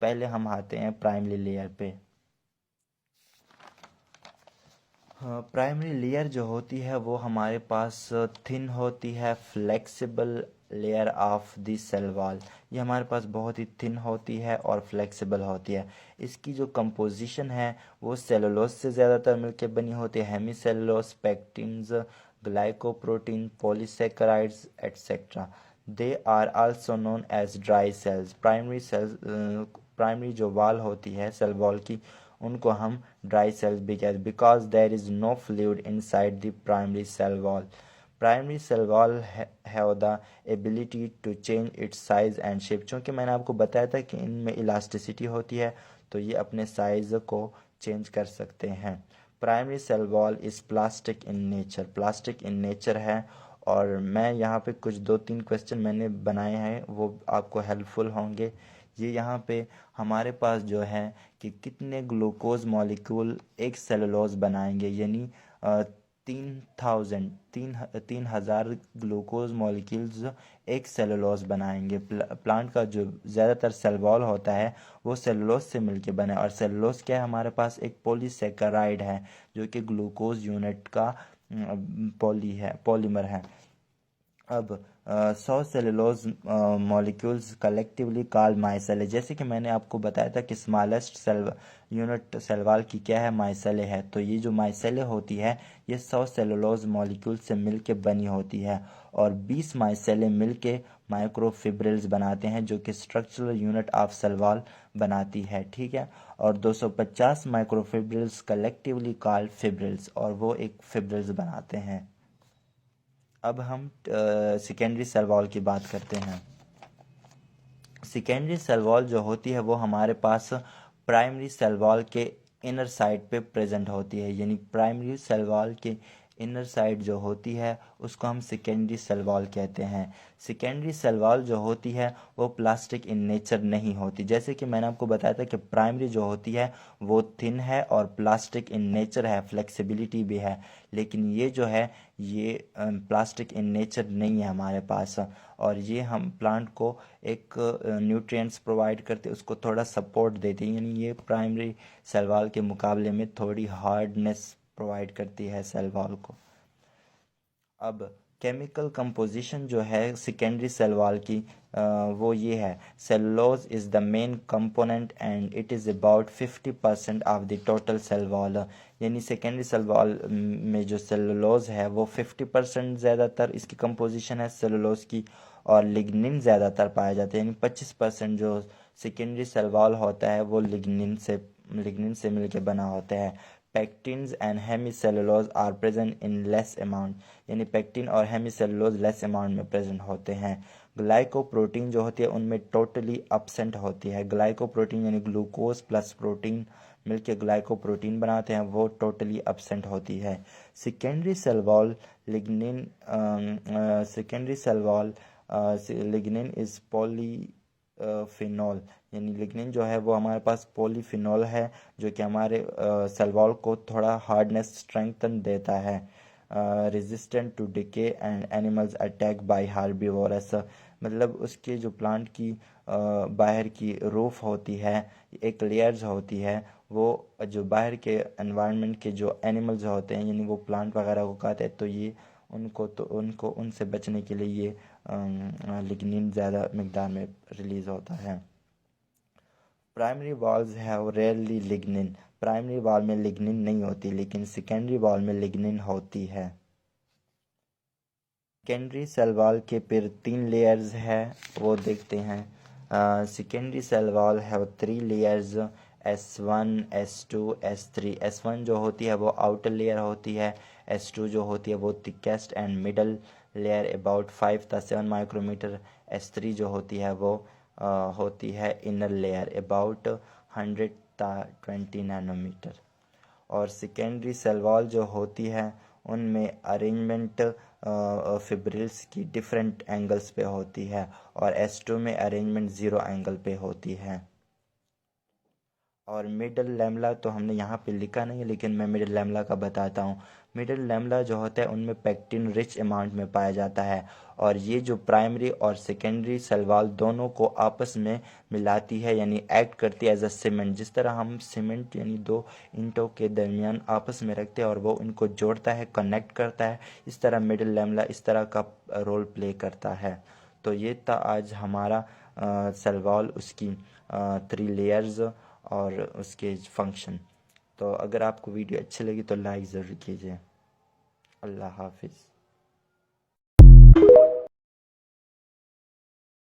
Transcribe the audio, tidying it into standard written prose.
पहले हम आते हैं प्राइमरी लेयर पे। हाँ, प्राइमरी लेयर जो होती है वो हमारे पास थिन होती है, flexible layer of the cell wall. ये हमारे पास बहुत ही थिन होती है और फ्लेक्सिबल होती है। इसकी जो कंपोजिशन है वो सेलुलोज से ज़्यादातर मिलकर बनी होती है, hemi cellulose, pectins, glycoprotein, polysaccharides etcetera. They are also known as dry cells. Primary cells, primary जो वॉल होती है सेल वॉल की, उनको हम ड्राई सेल्स भी कहते हैं, because there is no fluid inside the primary cell wall. Primary cell wall have the ability to change its size and shape. चूँकि मैंने आपको बताया था कि इनमें इलास्टिसिटी होती है, तो ये अपने साइज को चेंज कर सकते हैं। Primary cell wall is plastic in nature, plastic in nature है। और मैं यहाँ पे कुछ दो तीन क्वेश्चन मैंने बनाए हैं, वो आपको हेल्पफुल होंगे। ये यहाँ पे हमारे पास जो है कि कितने ग्लूकोज मॉलिक्यूल एक सेलुलोज बनाएंगे, यानी 3 हजार ग्लूकोज मॉलिक्यूल्स एक सेलुलोज बनाएंगे। प्लांट का जो ज़्यादातर सेल वॉल होता है वो सेलुलोज से मिलके बना है। और सेलुलोज क्या है, हमारे पास एक पॉलीसेकेराइड है जो कि ग्लूकोज यूनिट का पॉलीमर है। अब 100 cellulose molecules collectively called micelle. जैसे कि मैंने आपको बताया था कि smallest cell unit cell wall की क्या है, माइसेले है। तो ये जो माइसेले होती है ये 100 सेलुलोज मॉलिक्यूल से मिलके बनी होती है। और 20 माइसेले मिलके माइक्रोफिब्रिल्स बनाते हैं जो कि structural unit of cell wall बनाती है, ठीक है। और 250 माइक्रोफिब्रिल्स कलेक्टिवली कॉल्ड फिब्रिल्स, और वो एक फिब्रिल्स बनाते हैं। अब हम सेकेंडरी सेल वॉल की बात करते हैं। सेकेंडरी सेल वॉल जो होती है वो हमारे पास प्राइमरी सेल वॉल के इनर साइड पे प्रेजेंट होती है, यानी प्राइमरी सेल वॉल के इनर साइड जो होती है उसको हम सेकेंडरी सेल वॉल कहते हैं। सेकेंडरी सेल वॉल जो होती है वो प्लास्टिक इन नेचर नहीं होती। जैसे कि मैंने आपको बताया था कि प्राइमरी जो होती है वो थिन है और प्लास्टिक इन नेचर है, फ्लेक्सिबिलिटी भी है। लेकिन ये जो है ये प्लास्टिक इन नेचर नहीं है हमारे पास। और ये हम प्लांट को एक न्यूट्रिएंट्स प्रोवाइड करते, उसको थोड़ा सपोर्ट देते हैं, यानी ये प्राइमरी सेल वॉल के मुकाबले में थोड़ी हार्डनेस प्रोवाइड करती है सेल वॉल को। अब केमिकल कंपोजिशन जो है सेकेंडरी सेल वॉल की वो ये है, cellulose is the main component and it is about 50% of the total sale wall. यानी सेकेंडरी सेल वॉल में जो सेलुलोज है वो 50% ज़्यादातर इसकी कंपोजिशन है सेलुलोज की। और लिग्निन ज़्यादातर पाया जाता है, यानी 25% जो सेकेंडरी सेल वॉल होता है वो लिग्निन से मिलकर बना होता है। Pectins and hemicellulose are present in less amount, यानी पेक्टिन और हेमीसेलुलोज लेस अमाउंट में प्रेजेंट होते हैं। ग्लाइकोप्रोटीन जो होती है उनमें टोटली absent होती है। ग्लाइकोप्रोटीन यानी ग्लूकोज प्लस प्रोटीन मिलके ग्लाइकोप्रोटीन बनाते हैं, वो टोटली absent होती है। Secondary cell wall lignin secondary cell wall lignin is polyphenol, यानी लिग्निन जो है वो हमारे पास पॉलीफिनॉल है जो कि हमारे सेल वॉल को थोड़ा हार्डनेस स्ट्रेंथन देता है। Resistant to decay and animals attack by herbivorous, मतलब उसके जो प्लांट की बाहर की रूफ होती है, एक लेयर्स होती है, वो जो बाहर के एनवायरनमेंट के जो एनिमल्स होते हैं यानी वो प्लांट वगैरह को खाते हैं, तो ये उनको उनसे बचने के लिए ये लिग्निन ज़्यादा मिकदार में रिलीज़ होता है। Primary walls have rarely lignin, primary wall में लिग्निन नहीं होती लेकिन सेकेंडरी वॉल में लिग्निन होती है। सेकेंडरी सेल वॉल के फिर 3 लेयर्स है, वो देखते हैं। Secondary cell wall have 3 layers, S1, S2, S3। S1 जो होती है वो आउटर लेयर होती है, S2 जो होती है वो thickest and middle layer about 5 था 7 माइक्रोमीटर, S3 जो होती है वो होती है इनर लेयर अबाउट 100 था 20 नैनोमीटर। और सेकेंडरी सेल वॉल जो होती है उनमें अरेंजमेंट फिब्रिल्स की डिफरेंट एंगल्स पे होती है और S2 में अरेंजमेंट ज़ीरो एंगल पे होती है। और मिडल लैमेला तो हमने यहाँ पे लिखा नहीं है, लेकिन मैं मिडल लैमेला का बताता हूँ। मिडल लैमेला जो होता है उनमें पेक्टिन रिच अमाउंट में पाया जाता है, और ये जो प्राइमरी और सेकेंडरी सेल वॉल दोनों को आपस में मिलाती है, यानी एक्ट करती है एज अ सीमेंट। जिस तरह हम सीमेंट यानी दो ईंटों के दरमियान आपस में रखते हैं और वो इनको जोड़ता है, कनेक्ट करता है, इस तरह मिडल लैमेला इस तरह का रोल प्ले करता है। तो ये था आज हमारा सेल वॉल, उसकी 3 लेयर्स और उसके फंक्शन। तो अगर आपको वीडियो अच्छी लगी तो लाइक ज़रूर कीजिए। अल्लाह हाफिज़।